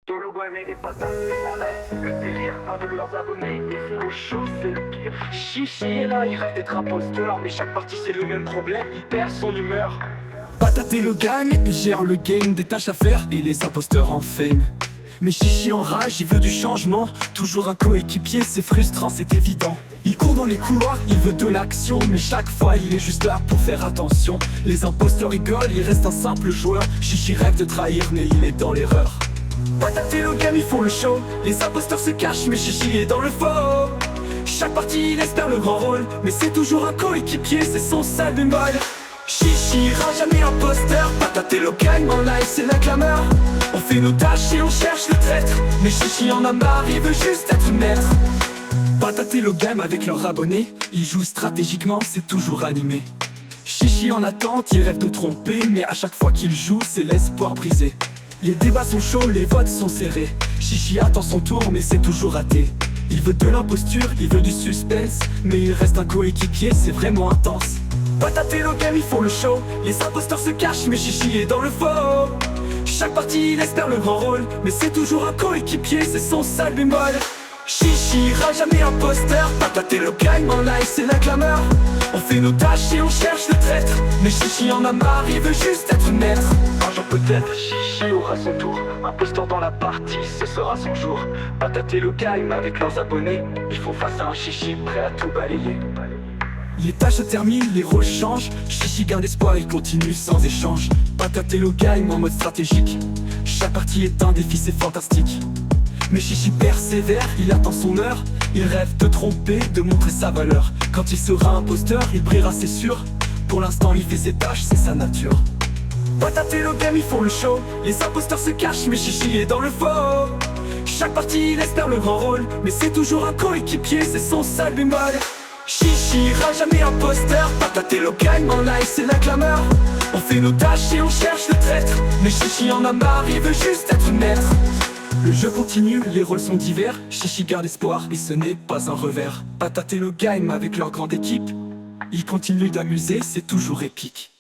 Tout le web et les patates, c'est le délire avec leurs abonnés. Et c'est le show, c'est le pire. Chichi là, il rêve d'être imposteur, mais chaque partie c'est le même problème, il perd son humeur. Patate et le gang, il gère le game, des tâches à faire et les imposteurs en fame. Mais Chichi en rage, il veut du changement, toujours un coéquipier, c'est frustrant, c'est évident. Il court dans les couloirs, il veut de l'action, mais chaque fois il est juste là pour faire attention. Les imposteurs rigolent, il reste un simple joueur. Chichi rêve de trahir, mais il est dans l'erreur. Patate et le game, ils font le show, les imposteurs se cachent, mais Chichi est dans le faux. Chaque partie il espère le grand rôle, mais c'est toujours un coéquipier, c'est son sale bémol. Chichi ira jamais imposteur, Patate et le gang en live c'est la clameur. On fait nos tâches et on cherche le traître, mais Chichi en a marre, il veut juste être maître. Patate et le game avec leurs abonnés, ils jouent stratégiquement, c'est toujours animé. Chichi en attente, il rêve de tromper, mais à chaque fois qu'il joue, c'est l'espoir brisé. Les débats sont chauds, les votes sont serrés. Chichi attend son tour, mais c'est toujours raté. Il veut de l'imposture, il veut du suspense, mais il reste un coéquipier, c'est vraiment intense. Patate et le game, ils font le show, les imposteurs se cachent, mais Chichi est dans le faux. Chaque partie, il espère le grand rôle, mais c'est toujours un coéquipier, c'est son sale bémol. Chichi ira jamais imposteur, Patate et le gang en live, c'est la clameur. On fait nos tâches et on cherche le traître, mais Chichi en a marre, il veut juste être maître. Un jour peut-être, Chichi aura son tour. Imposteur dans la partie, ce sera son jour. Patate et le game avec leurs abonnés, ils font face à un Chichi prêt à tout balayer. Les tâches se terminent, les rôles changent. Chichi garde espoir, il continue sans échange. Patate et le game en mode stratégique. Chaque partie est un défi, c'est fantastique. Mais Chichi persévère, il attend son heure. Il rêve de tromper, de montrer sa valeur. Quand il sera imposteur, il brillera, c'est sûr. Pour l'instant, il fait ses tâches, c'est sa nature. Patate et le game, ils font le show. Les imposteurs se cachent, mais Chichi est dans le faux. Chaque partie, il espère le grand rôle, mais c'est toujours un coéquipier, c'est son sale bémol. Chichi ira jamais imposteur, Patate et le gang en live, c'est la clameur. On fait nos tâches et on cherche le traître, mais Chichi en a marre, il veut juste être maître. Le jeu continue, les rôles sont divers. Chichi garde espoir et ce n'est pas un revers. Patate et le game avec leur grande équipe, ils continuent d'amuser, c'est toujours épique.